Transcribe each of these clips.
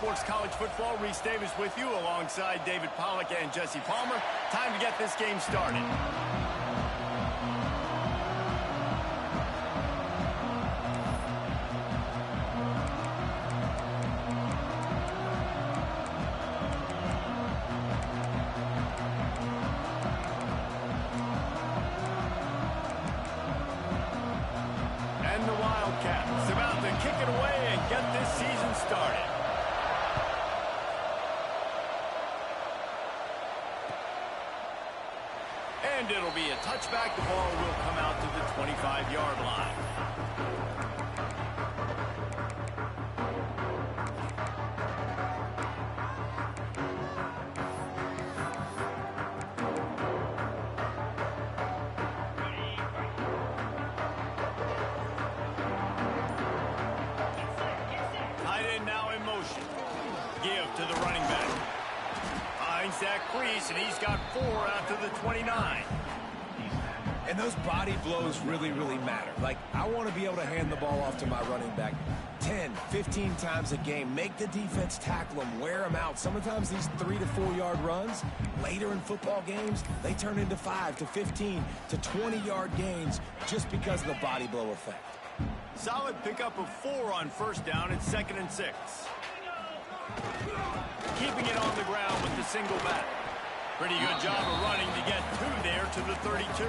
Sports College Football. Reese Davis with you alongside David Pollack and Jesse Palmer. Time to get this game started. And the Wildcats about to kick it away and get this season started. And it'll be a touchback. The ball will come out to the 25-yard line. Tight end now in motion. Give to the running back. Finds that crease, and he's got 4 out to the 29. And those body blows really, really matter. Like, I want to be able to hand the ball off to my running back 10, 15 times a game. Make the defense tackle him, wear him out. Sometimes these 3 to 4 yard runs, later in football games, they turn into 5 to 15 to 20-yard gains just because of the body blow effect. Solid pickup of 4 on first down. It's 2nd and 6. Keeping it on the ground with the single back. Pretty good job of running to get 2 there to the 32.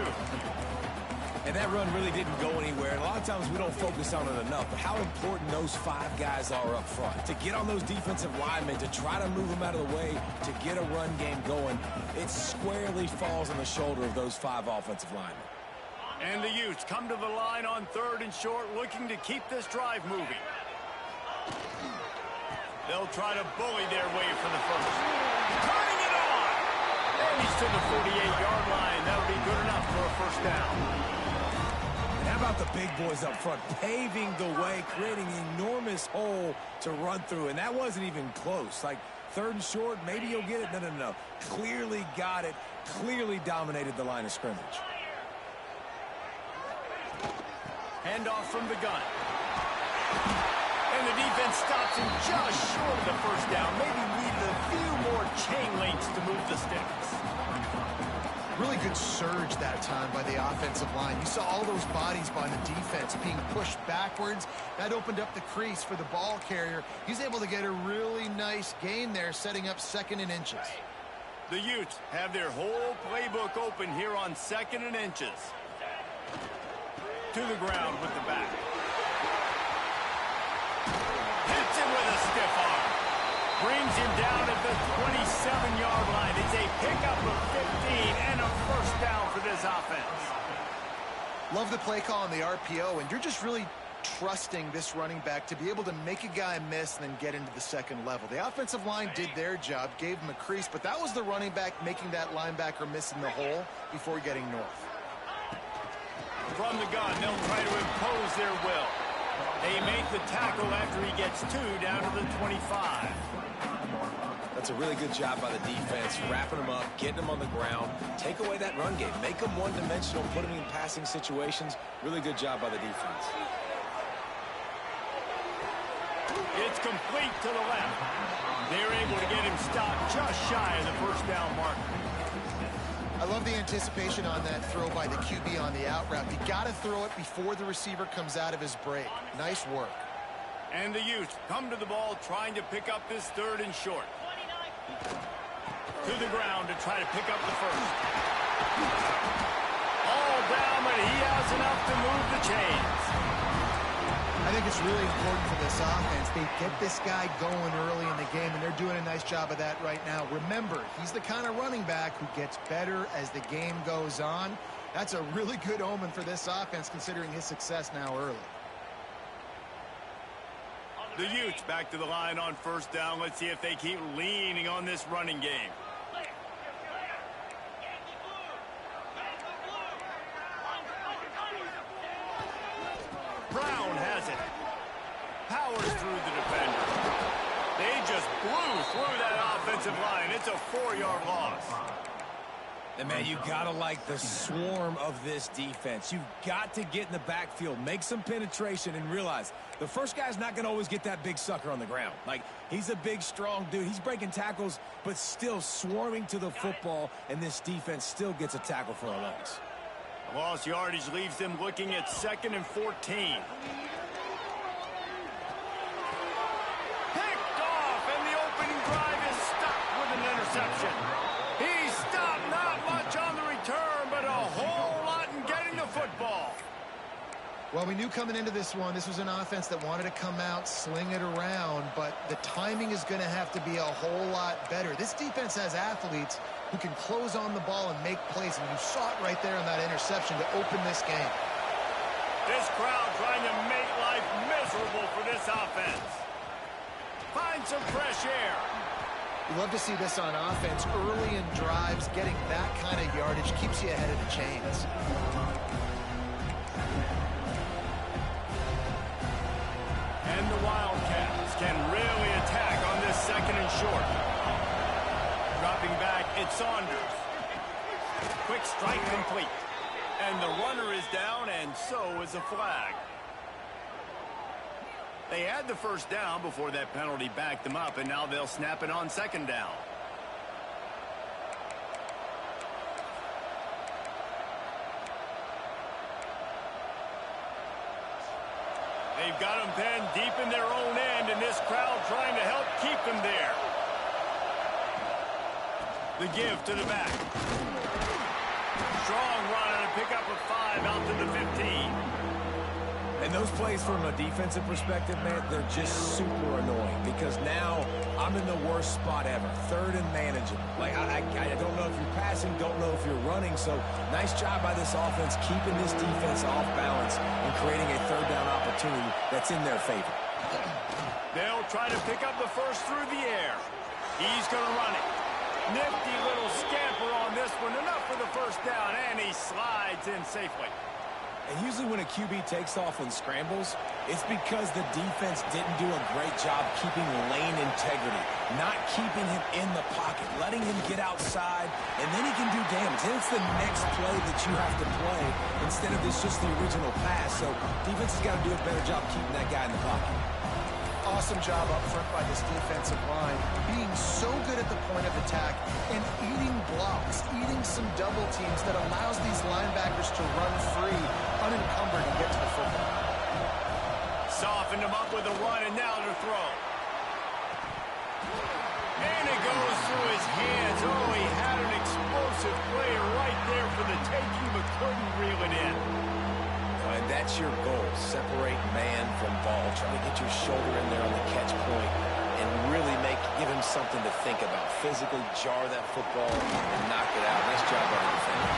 And that run really didn't go anywhere. And a lot of times we don't focus on it enough, but how important those 5 guys are up front. To get on those defensive linemen, to try to move them out of the way, to get a run game going, it squarely falls on the shoulder of those 5 offensive linemen. And the Utes come to the line on 3rd and short, looking to keep this drive moving. They'll try to bully their way for the first. Turning it on! And he's to the 48-yard line. That'll be good enough for a first down. And how about the big boys up front, paving the way, creating an enormous hole to run through. And that wasn't even close. Like, 3rd and short, maybe you'll get it. No. Clearly got it. Clearly dominated the line of scrimmage. Handoff from the gun. And the defense stops him just short of the first down. Maybe needed a few more chain links to move the sticks. Really good surge that time by the offensive line. You saw all those bodies by the defense being pushed backwards. That opened up the crease for the ball carrier. He's able to get a really nice gain there, setting up 2nd and inches. The Utes have their whole playbook open here on 2nd and inches. To the ground with the back. Hits him with a stiff arm. Brings him down at the 27-yard line. It's a pickup of 15 and a first down for this offense. Love the play call on the RPO, and you're just really trusting this running back to be able to make a guy miss and then get into the 2nd level. The offensive line did their job, gave him a crease, but that was the running back making that linebacker miss in the hole before getting north. From the gun, they'll try to impose their will. They make the tackle after he gets 2 down to the 25. That's a really good job by the defense, wrapping them up, getting them on the ground, take away that run game, make them one-dimensional, put them in passing situations. Really good job by the defense. It's complete to the left. They're able to get him stopped just shy of the first down marker. I love the anticipation on that throw by the QB on the out route. You got to throw it before the receiver comes out of his break. Nice work. And the Utes come to the ball trying to pick up this 3rd and short. To the ground to try to pick up the first. All down, but he has enough to move the chains. I think it's really important for this offense. They get this guy going early in the game, and they're doing a nice job of that right now. Remember, he's the kind of running back who gets better as the game goes on. That's a really good omen for this offense, considering his success now early. The Utes back to the line on first down. Let's see if they keep leaning on this running game. Brown has it. Powers through the defender. They just blew through that offensive line. It's a 4-yard loss. And, man, you got to like the swarm of this defense. You've got to get in the backfield, make some penetration, and realize the first guy's not going to always get that big sucker on the ground. Like, he's a big, strong dude. He's breaking tackles, but still swarming to the football, and this defense still gets a tackle for a loss. Lost yardage leaves them looking at 2nd and 14. Picked off, and the opening drive is stopped with an interception. He stopped not much on the return, but a whole lot in getting the football. Well, we knew coming into this one, this was an offense that wanted to come out, sling it around, but the timing is going to have to be a whole lot better. This defense has athletes who can close on the ball and make plays, and you saw it right there on that interception to open this game. This crowd trying to make life miserable for this offense. Find some fresh air. You love to see this on offense. Early in drives, getting that kind of yardage keeps you ahead of the chains. And the Wildcats can really attack on this 2nd and short. Dropping back, it's Saunders. Quick strike complete. And the runner is down, and so is a flag. They had the first down before that penalty backed them up, and now they'll snap it on 2nd down. They've got them penned deep in their own end, and this crowd trying to help keep them there. The give to the back. Strong run and a pickup of 5 out to the 15. And those plays from a defensive perspective, man, they're just super annoying because now I'm in the worst spot ever. 3rd and manageable. Like, I don't know if you're passing, don't know if you're running. So nice job by this offense keeping this defense off balance and creating a 3rd down opportunity that's in their favor. They'll try to pick up the first through the air. He's going to run it. Nifty little scamper on this one. Enough for the first down, and he slides in safely. And usually when a QB takes off and scrambles, it's because the defense didn't do a great job keeping lane integrity, not keeping him in the pocket, letting him get outside, and then he can do damage. Then it's the next play that you have to play instead of this just the original pass. So defense has got to do a better job keeping that guy in the pocket. Awesome job up front by this defensive line, being so good at the point of attack and eating blocks, eating some double teams that allows these linebackers to run free, unencumbered, and get to the football. Softened him up with a run, and now to throw. And it goes through his hands. Oh, he had an explosive player right there for the taking, but couldn't reel it in. And that's your goal, separate man from ball. Try to get your shoulder in there on the catch point and really give him something to think about. Physically jar that football and knock it out. Nice job by the defender.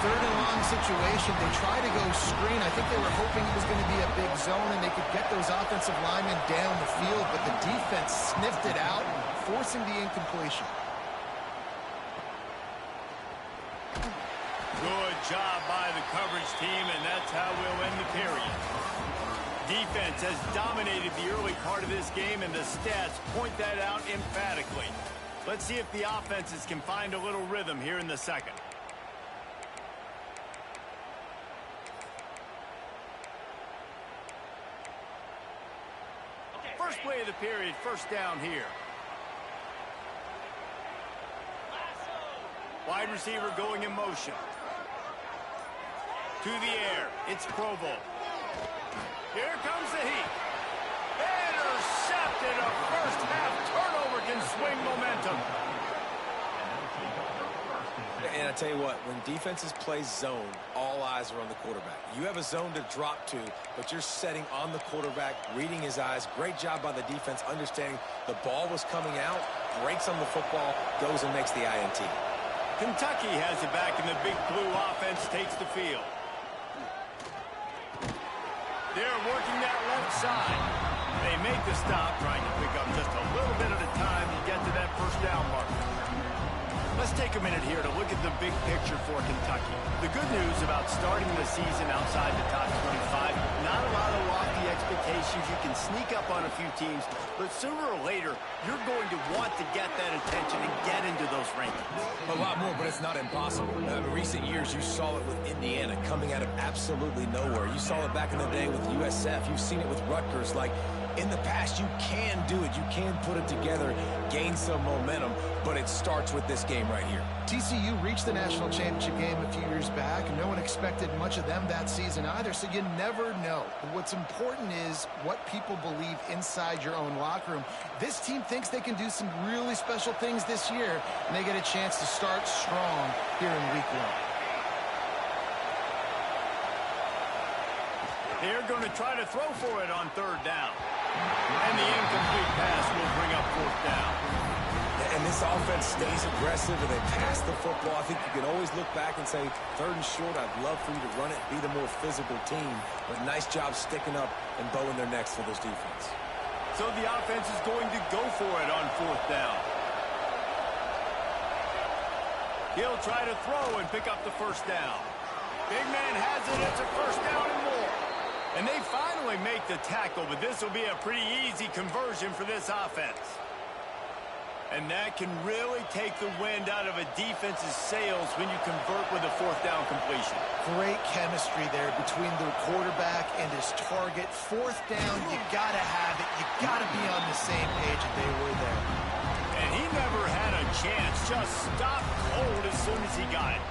3rd and long situation. They try to go screen. I think they were hoping it was going to be a big zone and they could get those offensive linemen down the field, but the defense sniffed it out, forcing the incompletion. Good job by the coverage team, and that's how we'll end the period. Defense has dominated the early part of this game, and the stats point that out emphatically. Let's see if the offenses can find a little rhythm here in the 2nd. First play of the period, first down here. Wide receiver going in motion. To the air, it's Provo. Here comes the heat. Intercepted. A first half turnover can swing momentum. And I tell you what, when defenses play zone, all eyes are on the quarterback. You have a zone to drop to, but you're setting on the quarterback, reading his eyes. Great job by the defense, understanding the ball was coming out, breaks on the football, goes and makes the INT. Kentucky has it back, and the big blue offense takes the field. They're working that left side. They make the stop, trying to pick up just a little bit at a time to get to that first down mark. Let's take a minute here to look at the big picture for Kentucky. The good news about starting the season outside the top 25, not a lot of lofty expectations you can sneak up on a few teams, but sooner or later, you're going to want to get that attention and get into those rankings. A lot more, but it's not impossible. In recent years, you saw it with Indiana coming out of absolutely nowhere. You saw it back in the day with USF. You've seen it with Rutgers. Like, in the past, you can do it. You can put it together, gain some momentum, but it starts with this game right here. TCU reached the national championship game a few years back, and no one expected much of them that season either, so you never know. But what's important is what people believe inside your own locker room. This team thinks they can do some really special things this year, and they get a chance to start strong here in week 1. They're going to try to throw for it on 3rd down. And the incomplete pass will bring up 4th down. And this offense stays aggressive and they pass the football. I think you can always look back and say, 3rd and short, I'd love for you to run it, be the more physical team. But nice job sticking up and bowing their necks for this defense. So the offense is going to go for it on 4th down. He'll try to throw and pick up the 1st down. Big man has it. It's a 1st down and more. And they finally make the tackle, but this will be a pretty easy conversion for this offense. And that can really take the wind out of a defense's sails when you convert with a 4th down completion. Great chemistry there between the quarterback and his target. 4th down, you got to have it. You got to be on the same page, and they were there. And he never had a chance. Just stopped cold as soon as he got it.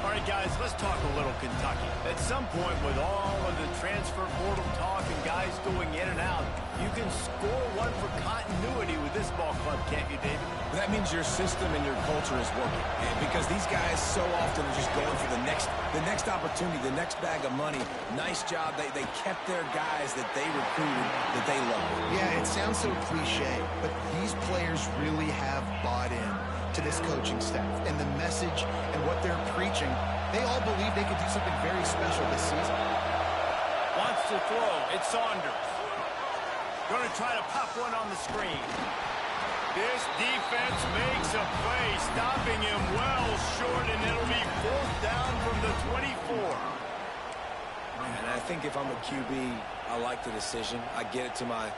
All right, guys, let's talk a little Kentucky. At some point, with all of the transfer portal talk and guys going in and out, you can score one for continuity with this ball club, can't you, David? That means your system and your culture is working. And because these guys so often are just going for the next opportunity, the next bag of money. Nice job. They kept their guys that they recruited, that they love. Yeah, it sounds so cliche, but these players really have bought in to this coaching staff and the message and what they're preaching. They all believe they could do something very special this season. Wants to throw. It's Saunders. Going to try to pop one on the screen. This defense makes a play, stopping him well short, and it'll be 4th down from the 24. And I think if I'm a QB, I like the decision. I get it to my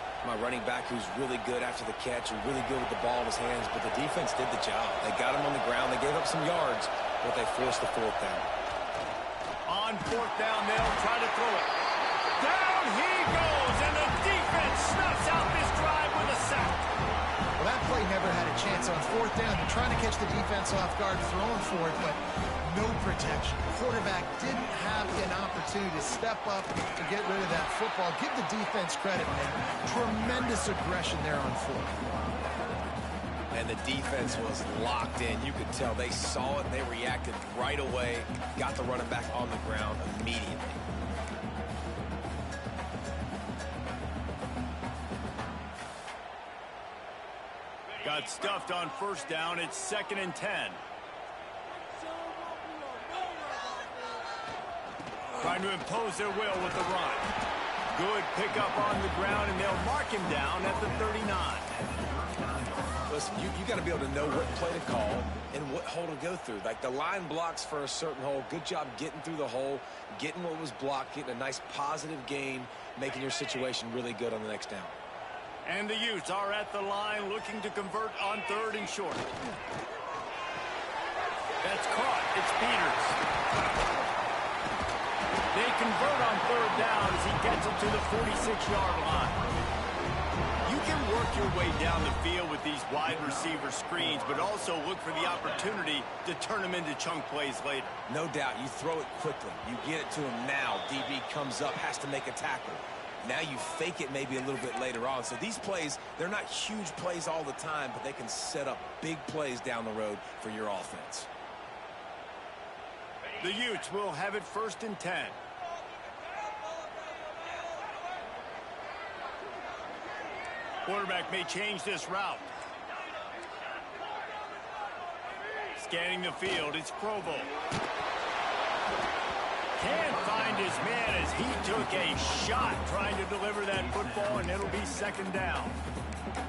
running back who's really good after the catch, who's really good with the ball in his hands, but the defense did the job. They got him on the ground. They gave up some yards, but they forced the 4th down. On 4th down, they'll try to throw it. Down he goes, and the defense snuffs out this drive with a sack. Well, that play never had a chance on 4th down. They're trying to catch the defense off guard, throwing for it, but no protection. The quarterback didn't have an opportunity to step up and get rid of that football. Give the defense credit, man. Tremendous aggression there on 4th. And the defense was locked in. You could tell they saw it. They reacted right away. Got the running back on the ground immediately. Got stuffed on 1st down. It's 2nd and 10. Trying to impose their will with the run. Good pickup on the ground, and they'll mark him down at the 39. Listen, you got to be able to know what play to call and what hole to go through. Like the line blocks for a certain hole. Good job getting through the hole, getting what was blocked, getting a nice positive gain, making your situation really good on the next down. And the Utes are at the line looking to convert on 3rd and short. That's caught. It's Peters. They convert on 3rd down as he gets it to the 46-yard line. You can work your way down the field with these wide receiver screens, but also look for the opportunity to turn them into chunk plays later. No doubt. You throw it quickly. You get it to him now. DB comes up, has to make a tackle. Now you fake it maybe a little bit later on. So these plays, they're not huge plays all the time, but they can set up big plays down the road for your offense. The Utes will have it 1st and 10. Quarterback may change this route. Scanning the field, it's Provo. Can't find his man as he took a shot trying to deliver that football, and it'll be second down.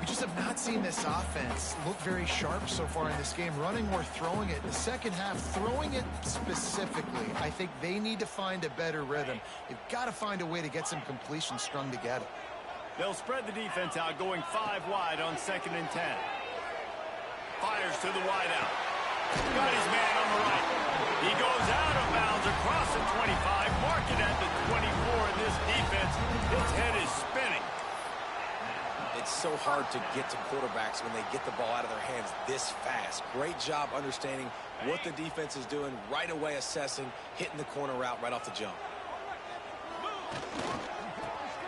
We just have not seen this offense look very sharp so far in this game, running or throwing it. In the second half, throwing it specifically, I think they need to find a better rhythm. They've got to find a way to get some completions strung together. They'll spread the defense out, going 5 wide on 2nd and 10. Fires to the wide out. Got his man on the right. He goes out of bounds across the 25, mark it at the 24, and this defense, its head is spinning. It's so hard to get to quarterbacks when they get the ball out of their hands this fast. Great job understanding what the defense is doing, right away assessing, hitting the corner route right off the jump.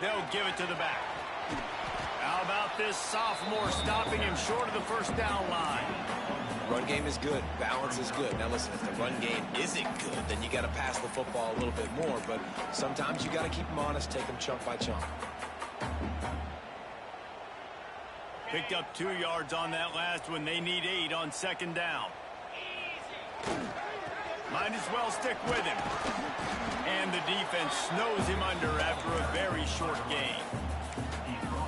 They'll give it to the back. How about this sophomore stopping him short of the first down line? Run game is good. Balance is good. Now listen, if the run game isn't good, then you got to pass the football a little bit more. But sometimes you got to keep them honest, take them chunk by chunk. Picked up 2 yards on that last one. They need 8 on 2nd down. Might as well stick with him. And the defense snows him under after a very short game.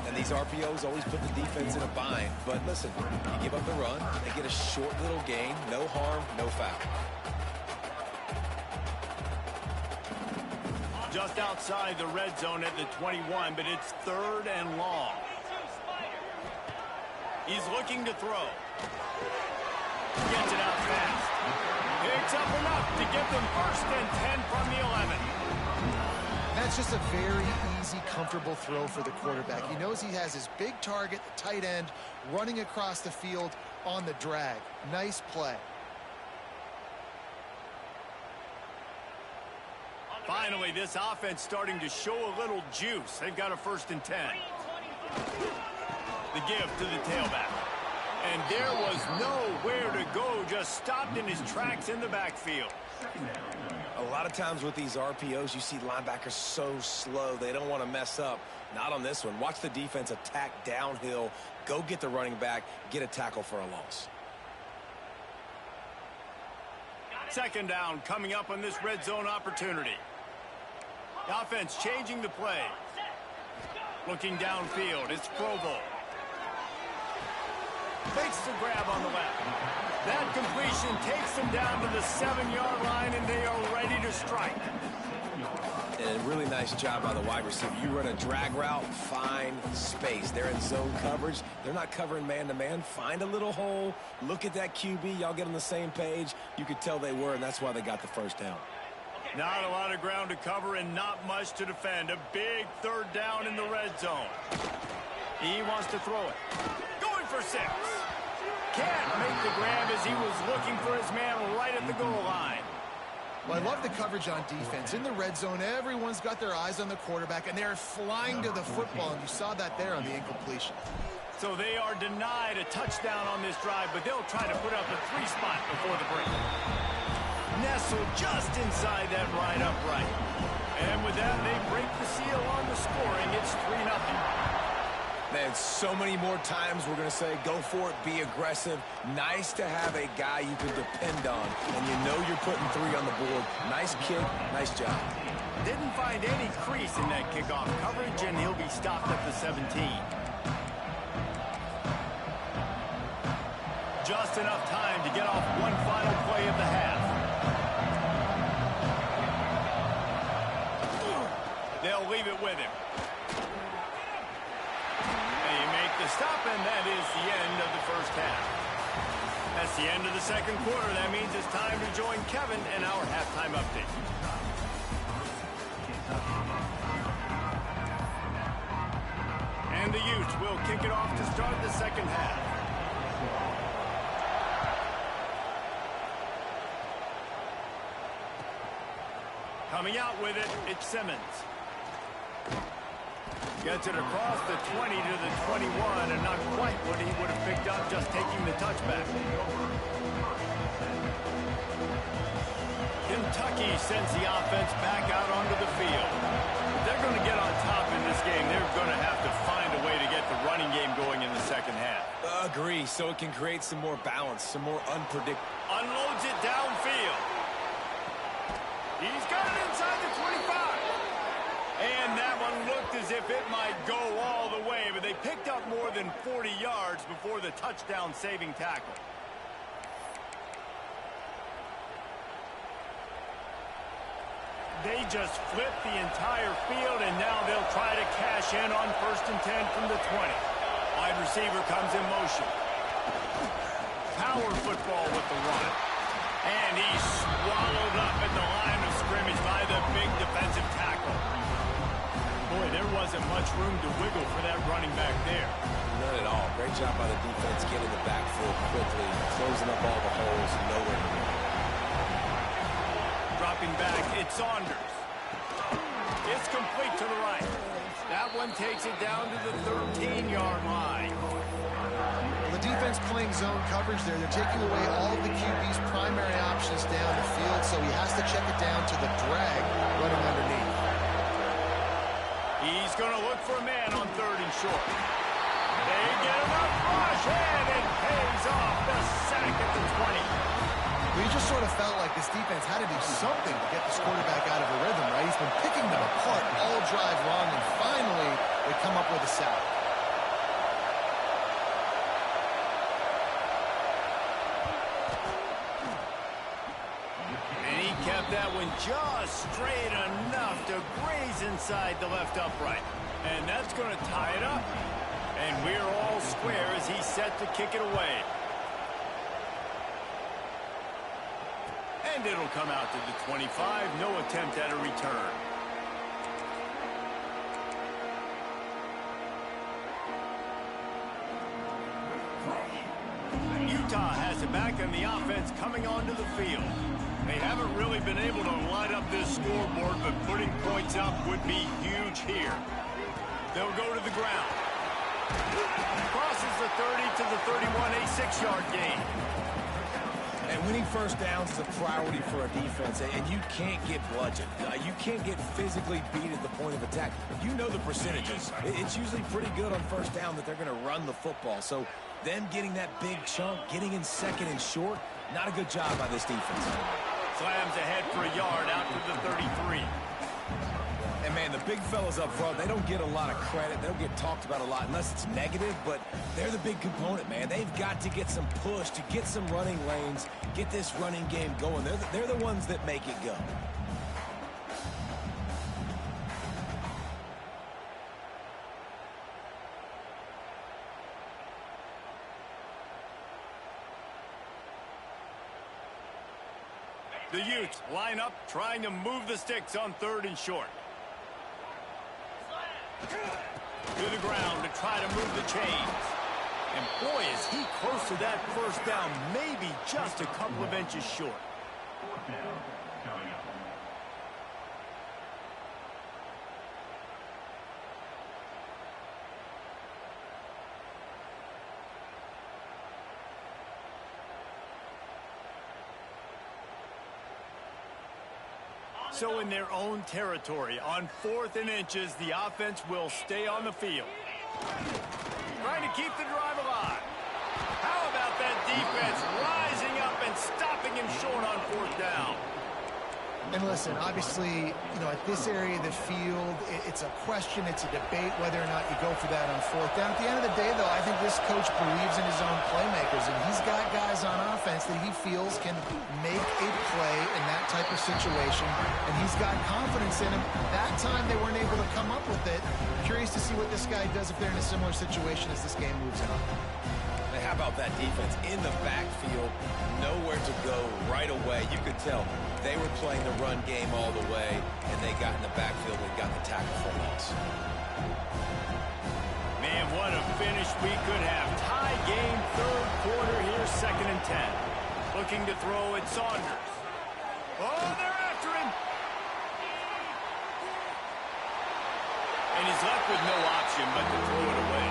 And these RPOs always put the defense in a bind. But listen, you give up the run, they get a short little gain, no harm, no foul. Just outside the red zone at the 21, but it's 3rd and long. He's looking to throw. Gets it out fast. Picks up enough to get them 1st and 10 from the 11. That's just a very easy, comfortable throw for the quarterback. He knows he has his big target, the tight end, running across the field on the drag. Nice play. Finally, this offense starting to show a little juice. They've got a 1st and 10. The give to the tailback. And there was nowhere to go, just stopped in his tracks in the backfield. A lot of times with these RPOs, you see linebackers so slow, they don't want to mess up. Not on this one. Watch the defense attack downhill, go get the running back, get a tackle for a loss. 2nd down coming up on this red zone opportunity. The offense changing the play. Looking downfield, it's Provo. Makes the grab on the left. That completion takes them down to the 7-yard line, and they are ready to strike. And a really nice job by the wide receiver. You run a drag route, find space. They're in zone coverage. They're not covering man-to-man. Find a little hole. Look at that QB. Y'all get on the same page. You could tell they were, and that's why they got the 1st down. Not a lot of ground to cover and not much to defend. A big 3rd down in the red zone. He wants to throw it. Going for 6. Can't make the grab as he was looking for his man right at the goal line. Well, I love the coverage on defense. In the red zone, everyone's got their eyes on the quarterback, and they're flying to the football, and you saw that there on the incompletion. So they are denied a touchdown on this drive, but they'll try to put up a 3 spot before the break. Nestled just inside that right upright. And with that, they break the seal on the scoring. It's 3-0. Man, so many more times we're going to say, go for it, be aggressive. Nice to have a guy you can depend on, and you know you're putting 3 on the board. Nice kick, nice job. Didn't find any crease in that kickoff coverage, and he'll be stopped at the 17. Just enough time to get off one final play of the half. They'll leave it with him. The stop, and that is the end of the first half. That's the end of the 2nd quarter. That means it's time to join Kevin in our halftime update. And the Utes will kick it off to start the 2nd half. Coming out with it, it's Simmons. Gets it across the 20 to the 21, and not quite what he would have picked up just taking the touchback. Kentucky sends the offense back out onto the field. If they're going to get on top in this game, they're going to have to find a way to get the running game going in the 2nd half. Agree, so it can create some more balance, some more unpredictable. Unloads it downfield. He's got it inside they picked up more than 40 yards before the touchdown-saving tackle. They just flipped the entire field, and now they'll try to cash in on 1st and 10 from the 20. Wide receiver comes in motion. Power football with the run. And he's swallowed up at the line of scrimmage by the big defensive tackle. Boy, there wasn't much room to wiggle for that running back there. None at all. Great job by the defense getting the backfield quickly, closing up all the holes, nowhere to go. Dropping back, it's Saunders. It's complete to the right. That one takes it down to the 13-yard line. The defense playing zone coverage there. They're taking away all of the QB's primary options down the field, so he has to check it down to the drag running underneath. He's going to look for a man on 3rd and short. They get him up rush, and it pays off the sack at the 20. Well, you just sort of felt like this defense had to do something to get this quarterback out of a rhythm, right? He's been picking them apart all drive long, and finally they come up with a sack. And he kept that one just straight enough to graze inside the left upright. And that's going to tie it up. And we're all square as he's set to kick it away. And it'll come out to the 25. No attempt at a return. Utah has it back, and the offense coming onto the field. They haven't really been able to light up this scoreboard, but putting points up would be huge here. They'll go to the ground. Crosses the 30 to the 31, a 6-yard gain. And winning first downs is a priority for a defense, and you can't get bludgeoned. You can't get physically beat at the point of attack. You know the percentages. It's usually pretty good on first down that they're going to run the football. So them getting that big chunk, getting in 2nd and short, not a good job by this defense. Slams ahead for a yard out to the 33. And, man, the big fellas up front, they don't get a lot of credit. They don't get talked about a lot unless it's negative, but they're the big component, man. They've got to get some push, to get some running lanes, get this running game going. They're the ones that make it go. The Utes line up, trying to move the sticks on 3rd and short. To the ground to try to move the chains. And boy, is he close to that first down, maybe just a couple of inches short. So in their own territory, on 4th and inches, the offense will stay on the field. Trying to keep the drive alive. How about that defense rising up and stopping him short on 4th down? And listen, obviously, you know, at this area of the field, it's a question, it's a debate whether or not you go for that on 4th down. At the end of the day, though, I think this coach believes in his own playmakers, and he's got guys on offense that he feels can make a play in that type of situation, and he's got confidence in him. That time they weren't able to come up with it. Curious to see what this guy does if they're in a similar situation as this game moves on. How about that defense in the backfield, nowhere to go right away. You could tell they were playing the run game all the way, and they got in the backfield and got the tackle for loss. Man, what a finish we could have. Tie game, 3rd quarter here, 2nd and 10. Looking to throw at Saunders. Oh, they're after him. And he's left with no option but to throw it away.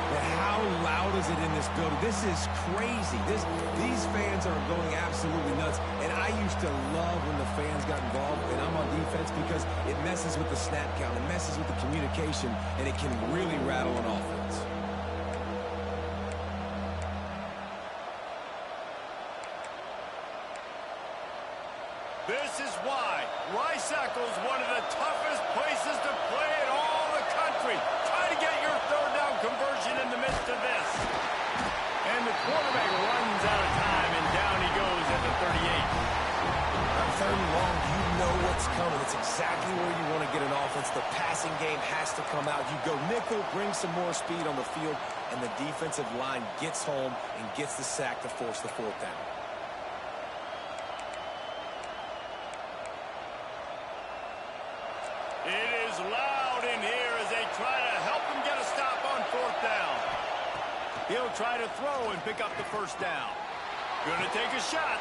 But how loud is it in this building? This is crazy. These fans are going absolutely nuts. And I used to love when the fans got involved, and I'm on defense, because it messes with the snap count, it messes with the communication, and it can really rattle an offense. This is why Rice-Eccles is one of the toughest places to play in all the country. Try to get your 3rd down know what's coming. It's exactly where you want to get an offense. The passing game has to come out. You go nickel, bring some more speed on the field, and the defensive line gets home and gets the sack to force the fourth down. It is loud in here as they try to help him get a stop on fourth down. He'll try to throw and pick up the first down. Gonna take a shot.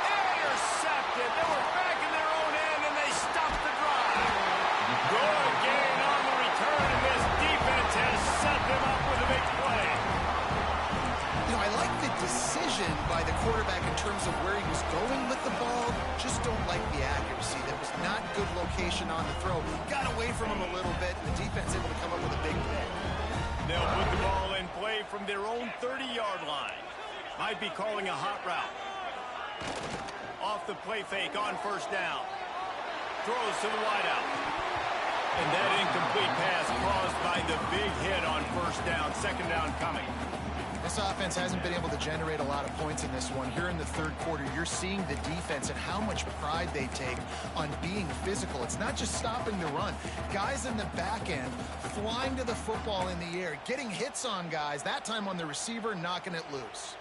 Intercepted. They were back in their own end, and they stopped the drive. Good gain on the return, and this defense has set them up with a big play. You know, I like the decision by the quarterback in terms of where he was going with the ball. Just don't like the accuracy. That was not good location on the throw. Got away from him a little bit, and the defense able to come up with a big pick. They'll put the ball in play from their own 30-yard line. Might be calling a hot route. Off the play fake on first down. Throws to the wideout. And that incomplete pass caused by the big hit on first down. Second down coming. This offense hasn't been able to generate a lot of points in this one. Here in the third quarter, you're seeing the defense and how much pride they take on being physical. It's not just stopping the run. Guys in the back end flying to the football in the air, getting hits on guys, that time on the receiver, knocking it loose.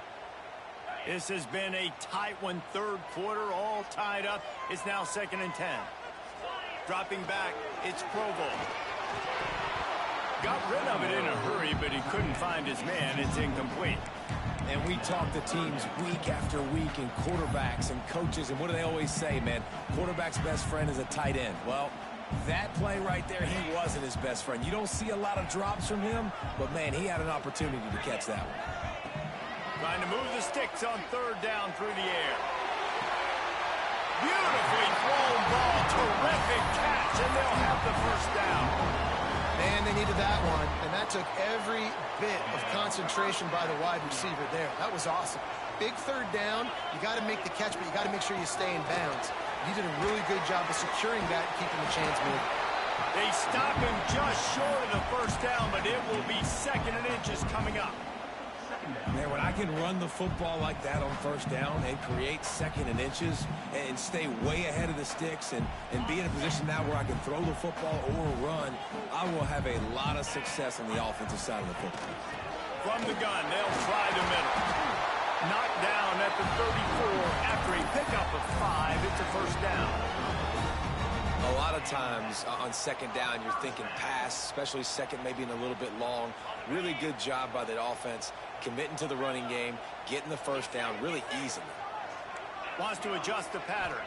This has been a tight one, third quarter, all tied up. It's now 2nd and 10. Dropping back, it's Provo. Got rid of it in a hurry, but he couldn't find his man. It's incomplete. And we talk to teams week after week and quarterbacks and coaches, and what do they always say, man? Quarterback's best friend is a tight end. Well, that play right there, he wasn't his best friend. You don't see a lot of drops from him, but, man, he had an opportunity to catch that one. Trying to move the sticks on third down through the air. Beautifully thrown ball. Terrific catch, and they'll have the first down. Man, they needed that one, and that took every bit of concentration by the wide receiver there. That was awesome. Big third down. You got to make the catch, but you got to make sure you stay in bounds. You did a really good job of securing that and keeping the chains moving. They stop him just short of the first down, but it will be 2nd and inches coming up. Man, when I can run the football like that on first down and create 2nd and inches and stay way ahead of the sticks and be in a position now where I can throw the football or run, I will have a lot of success on the offensive side of the football. From the gun, they'll try the middle. Knocked down at the 34 after a pickup of 5. It's a first down. A lot of times on 2nd down, you're thinking pass, especially second, maybe in a little bit long. Really good job by the offense, committing to the running game, getting the first down really easily. Wants to adjust the pattern.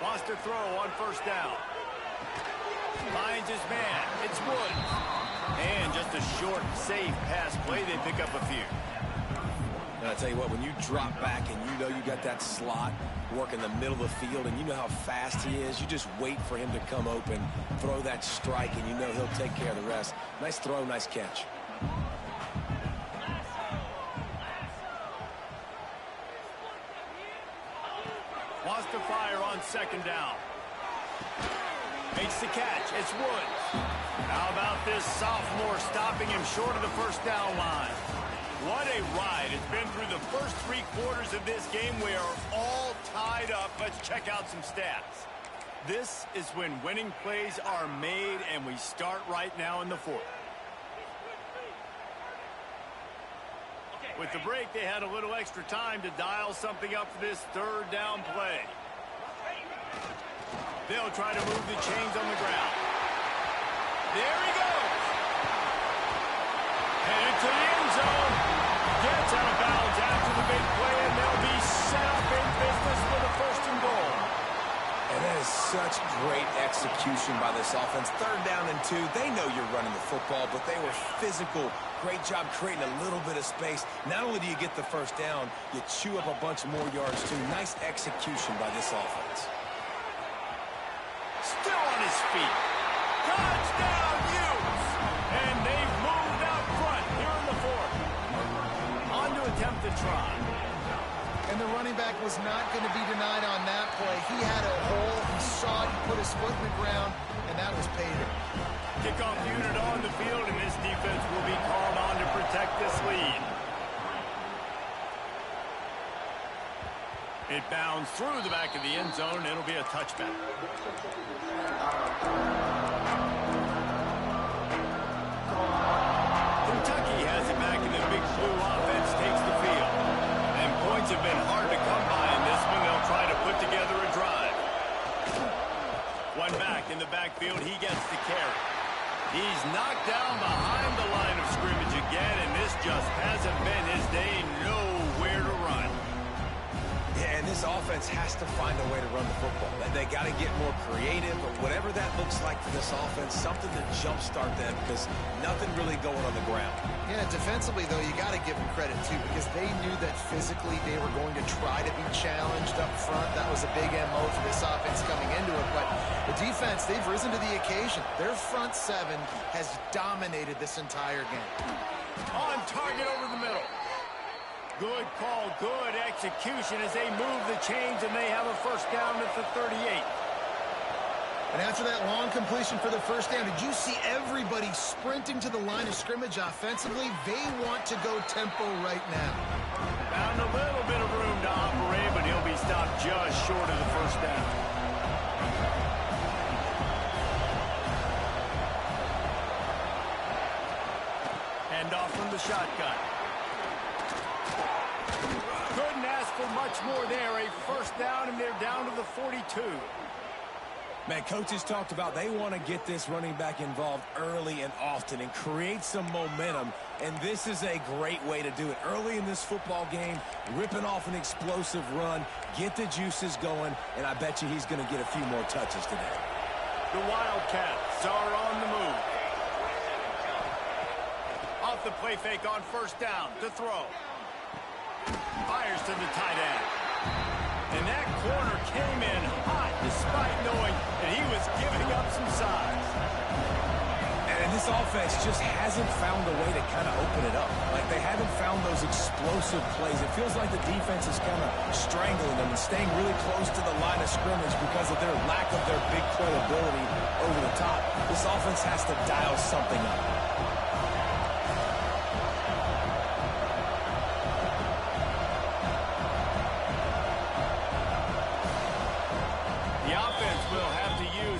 Wants to throw on first down. Finds his man. It's Woods. And just a short, safe pass play. They pick up a few. And I tell you what, when you drop back and you know you got that slot work in the middle of the field and you know how fast he is, you just wait for him to come open, throw that strike, and you know he'll take care of the rest. Nice throw, nice catch. Wants to fire on 2nd down. Makes the catch. It's Woods. How about this sophomore stopping him short of the first down line? What a ride. It's been through the first 3 quarters of this game. We are all tied up. Let's check out some stats. This is when winning plays are made, and we start right now in the 4th. With the break, they had a little extra time to dial something up for this third down play. They'll try to move the chains on the ground. There he goes. Headed to the end zone. Gets out of bounds after the big play, and they'll be set up in business for the 1st and goal. And that is such great execution by this offense. 3rd down and 2. They know you're running the football, but they were physical. Great job creating a little bit of space. Not only do you get the first down, you chew up a bunch more yards, too. Nice execution by this offense. Still on his feet. Touchdown, Utes! And they've moved out front here in the 4th. On to attempt the try. And the running back was not going to be denied on that play. He had a hole. He saw it. He put his foot in the ground, and that was paid. Kickoff unit on the field, and this defense will be called on to protect this lead. It bounds through the back of the end zone. It'll be a touchback. Kentucky has it back, and the big blue offense takes the field. And points have been hard to come by in this one. They'll try to put together a drive. One back in the backfield. He gets the carry. He's knocked down behind the line of scrimmage again, and this just hasn't been his day. Nowhere to run. Yeah, and this offense has to find a way to run the football. They got to get more creative, or whatever that looks like for this offense, something to jumpstart them, because nothing really going on the ground. Yeah, defensively, though, you got to give them credit, too, because they knew that physically they were going to try to be challenged up front. That was a big MO for this offense coming into it. But the defense, they've risen to the occasion. Their front seven has dominated this entire game. On target over the middle. Good call, good execution as they move the chains, and they have a first down at the 38. And after that long completion for the first down, did you see everybody sprinting to the line of scrimmage offensively? They want to go tempo right now. Found a little bit of room to operate, but he'll be stopped just short of the first down. Hand off from the shotgun. Couldn't ask for much more there. A first down, and they're down to the 42. Man, coaches talked about they want to get this running back involved early and often and create some momentum, and this is a great way to do it. Early in this football game, ripping off an explosive run, get the juices going, and I bet you he's going to get a few more touches today. The Wildcats are on the move. Off the play fake on first down to throw. Fires to the tight end. And that corner came in hot despite knowing that he was giving up some size. And this offense just hasn't found a way to kind of open it up. Like, they haven't found those explosive plays. It feels like the defense is kind of strangling them and staying really close to the line of scrimmage because of their lack of their big playability over the top. This offense has to dial something up.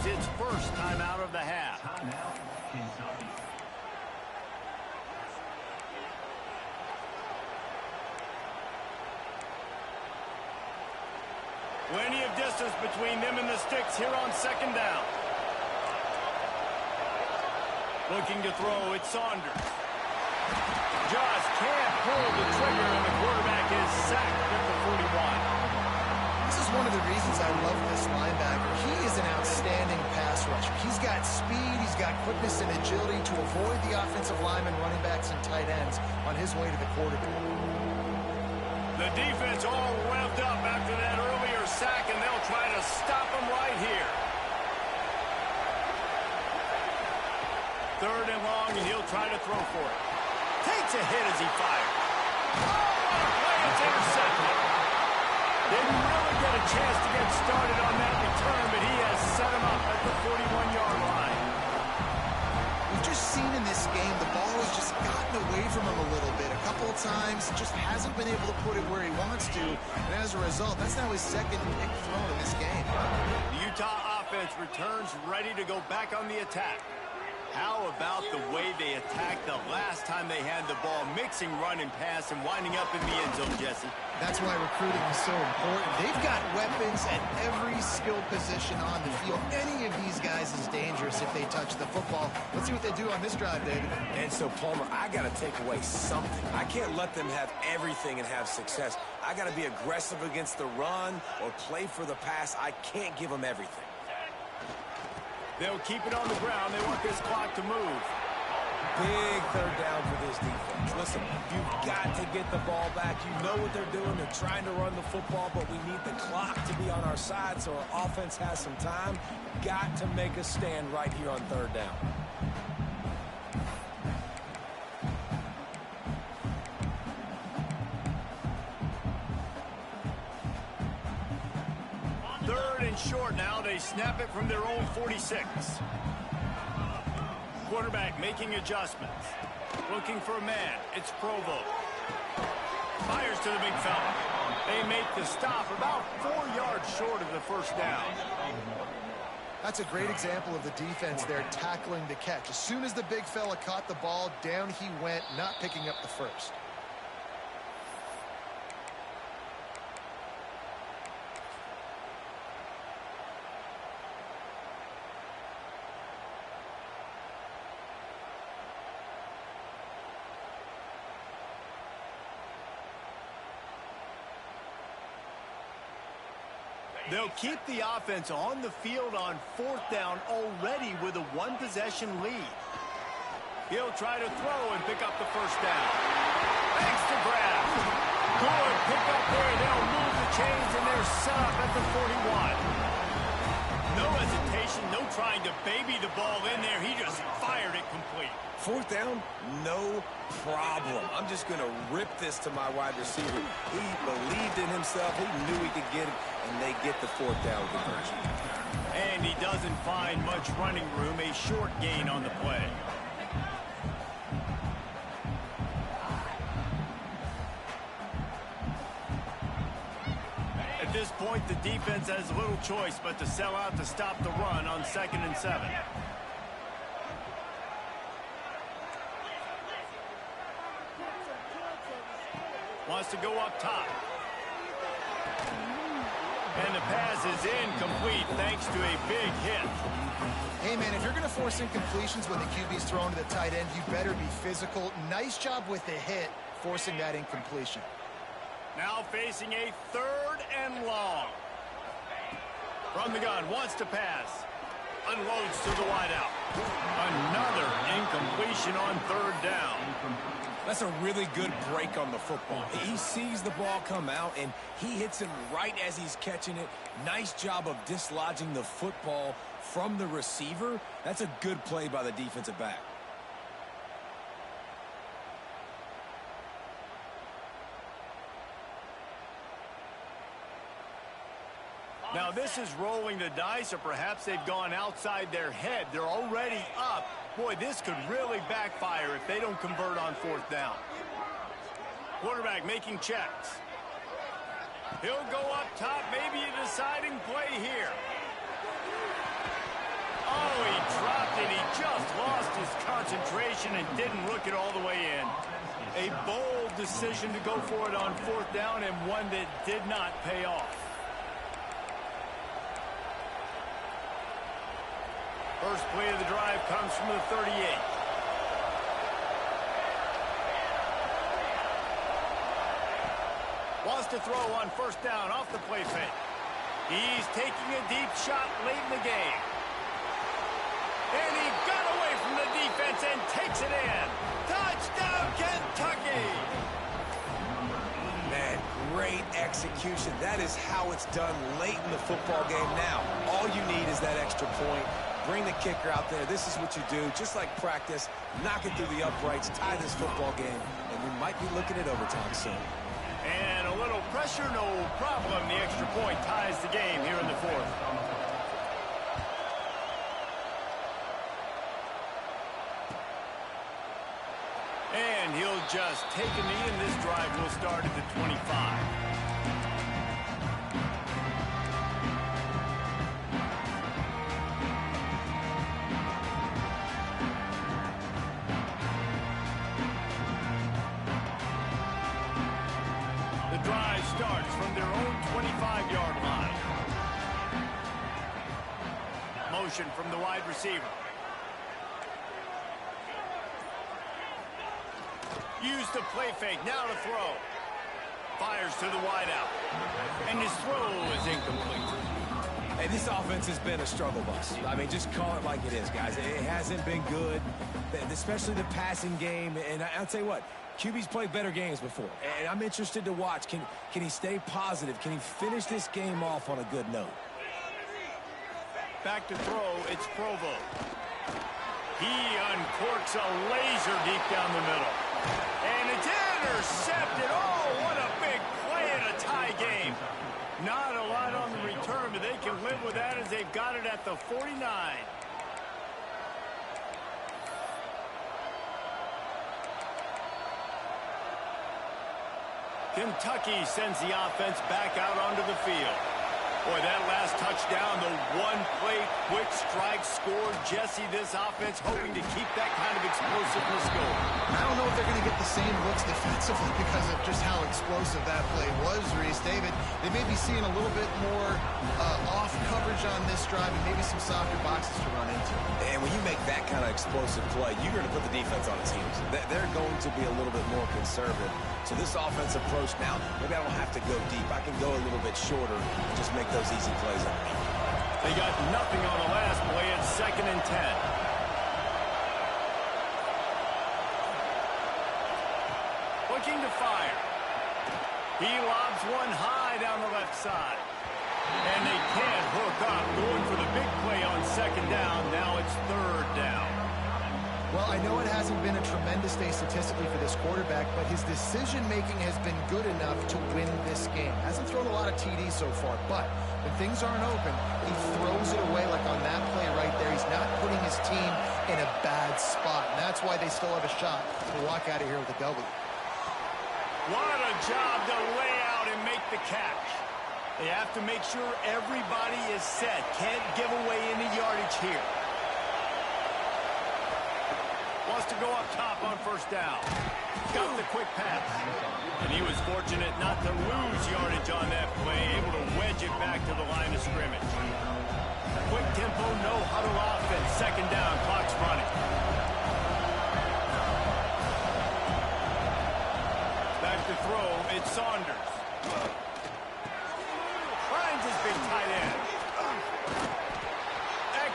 Its first time out of the half. Plenty of distance between them and the sticks here on second down. Looking to throw, it's Saunders. Just can't pull the trigger, and the quarterback is sacked at the 41. This is one of the reasons I love this linebacker. He is an outstanding pass rusher. He's got speed, he's got quickness and agility to avoid the offensive linemen, running backs, and tight ends on his way to the quarterback. The defense all revved up after that earlier sack, and they'll try to stop him right here. Third and long, and he'll try to throw for it. Takes a hit as he fires. Oh, what a play! It's intercepted. Didn't really get a chance to get started on that return, but he has set him up at the 41-yard line. We've just seen in this game the ball has just gotten away from him a little bit. A couple of times, just hasn't been able to put it where he wants to, and as a result, that's now his second pick throw in this game. The Utah offense returns ready to go back on the attack. How about the way they attacked the last time they had the ball, mixing run and pass and winding up in the end zone, Jesse? That's why recruiting is so important. They've got weapons at every skill position on the field. Any of these guys is dangerous if they touch the football. Let's see what they do on this drive, David. And so, Palmer, I got to take away something. I can't let them have everything and have success. I got to be aggressive against the run or play for the pass. I can't give them everything. They'll keep it on the ground. They want this clock to move. Big third down for this defense. Listen, you've got to get the ball back. You know what they're doing. They're trying to run the football, but we need the clock to be on our side so our offense has some time. Got to make a stand right here on third down. Third and short now. They snap it from their own 46. Quarterback making adjustments. Looking for a man. It's Provo. Fires to the big fella. They make the stop about 4 yards short of the first down. That's a great example of the defense there tackling the catch. As soon as the big fella caught the ball, down he went, not picking up the first. They'll keep the offense on the field on 4th down already with a 1-possession lead. He'll try to throw and pick up the first down. Thanks to grab. Good pick up there. They'll move the chains, and they're set up at the 41. No hesitation, no trying to baby the ball in there. He just fired it complete. 4th down, no problem. I'm just going to rip this to my wide receiver. He believed in himself. He knew he could get it, and they get the 4th down conversion. And he doesn't find much running room, a short gain on the play. At this point, the defense has little choice but to sell out to stop the run on 2nd and 7. Wants to go up top. And the pass is incomplete thanks to a big hit. Hey, man, if you're going to force incompletions when the QB's thrown to the tight end, you better be physical. Nice job with the hit, forcing that incompletion. Now facing a 3rd and long. From the gun, wants to pass. Unloads to the wideout. Another incompletion on 3rd down. That's a really good break on the football. He sees the ball come out, and he hits him right as he's catching it. Nice job of dislodging the football from the receiver. That's a good play by the defensive back. Now this is rolling the dice, or perhaps they've gone outside their head. They're already up. Boy, this could really backfire if they don't convert on 4th down. Quarterback making checks. He'll go up top, maybe a deciding play here. Oh, he dropped it. He just lost his concentration and didn't look it all the way in. A bold decision to go for it on 4th down, and one that did not pay off. First play of the drive comes from the 38. Wants to throw on 1st down off the play fake. He's taking a deep shot late in the game. And he got away from the defense and takes it in. Touchdown, Kentucky! Man, great execution. That is how it's done late in the football game now. All you need is that extra point. Bring the kicker out there. This is what you do. Just like practice, knock it through the uprights, tie this football game, and we might be looking at overtime soon. And a little pressure, no problem. The extra point ties the game here in the 4th. And he'll just take a knee, and this drive will start at the 25. Starts from their own 25-yard line. Motion from the wide receiver. Use the play fake, now to throw. Fires to the wideout. And his throw is incomplete. Hey, this offense has been a struggle bus. I mean, just call it like it is, guys. It hasn't been good, especially the passing game. And I'll tell you what, QB's played better games before, and I'm interested to watch. Can he stay positive? Can he finish this game off on a good note? Back to throw, it's Provo. He uncorks a laser deep down the middle. And it's intercepted. Oh, what a big play in a tie game. Not a lot on the return, but they can live with that as they've got it at the 49. Kentucky sends the offense back out onto the field. Boy, that last touchdown, the one-play quick strike scored. Jesse, this offense hoping to keep that kind of explosiveness going. I don't know if they're going to get the same looks defensively because of just how explosive that play was, Reese. David, they may be seeing a little bit more off coverage on this drive and maybe some softer boxes to run into. And when you make that kind of explosive play, you're going to put the defense on its heels. They're going to be a little bit more conservative. So this offense approach now, maybe I don't have to go deep. I can go a little bit shorter and just make those easy plays on me. They got nothing on the last play. It's 2nd and 10. Looking to fire. He lobs one high down the left side. And they can't hook up. Going for the big play on 2nd down. Now it's 3rd down. Well, I know it hasn't been a tremendous day statistically for this quarterback, but his decision-making has been good enough to win this game. Hasn't thrown a lot of TDs so far, but when things aren't open, he throws it away like on that play right there. He's not putting his team in a bad spot, and that's why they still have a shot to walk out of here with a W. What a job to lay out and make the catch. They have to make sure everybody is set. Can't give away any yardage here. Wants to go up top on 1st down. Got the quick pass. And he was fortunate not to lose yardage on that play, able to wedge it back to the line of scrimmage. Quick tempo, no huddle offense. 2nd down, clock's running. Back to throw, it's Saunders. Finds his big tight end.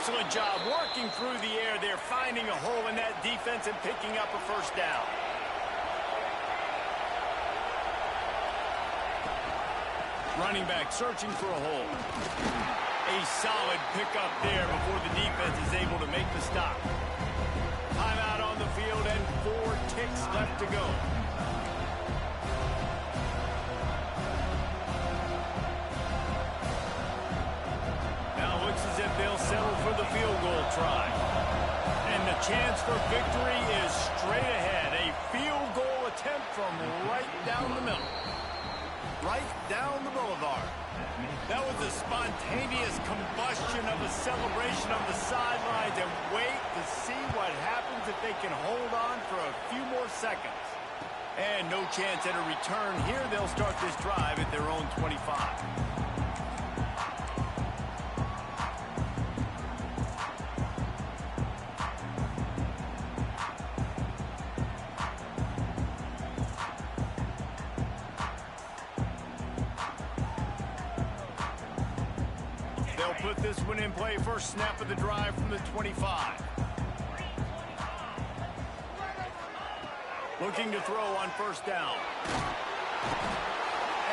Excellent job working through the air there, finding a hole in that defense and picking up a 1st down. Running back searching for a hole. A solid pickup there before the defense is able to make the stop. Timeout on the field and 4 ticks left to go. Looks as if they'll settle for the field goal try. And the chance for victory is straight ahead. A field goal attempt from right down the middle. Right down the boulevard. That was a spontaneous combustion of a celebration on the sidelines. And wait to see what happens if they can hold on for a few more seconds. And no chance at a return here. They'll start this drive at their own 25. They'll put this one in play. First snap of the drive from the 25. Looking to throw on 1st down.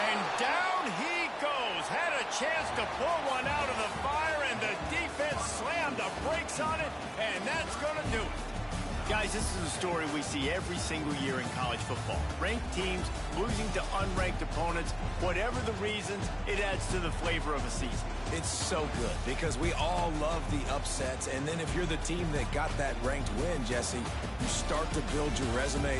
And down he goes. Had a chance to pull one out of the fire, and the defense slammed the brakes on it, and that's going to do it. Guys, this is a story we see every single year in college football. Ranked teams losing to unranked opponents. Whatever the reasons, it adds to the flavor of a season. It's so good because we all love the upsets. And then if you're the team that got that ranked win, Jesse, you start to build your resume,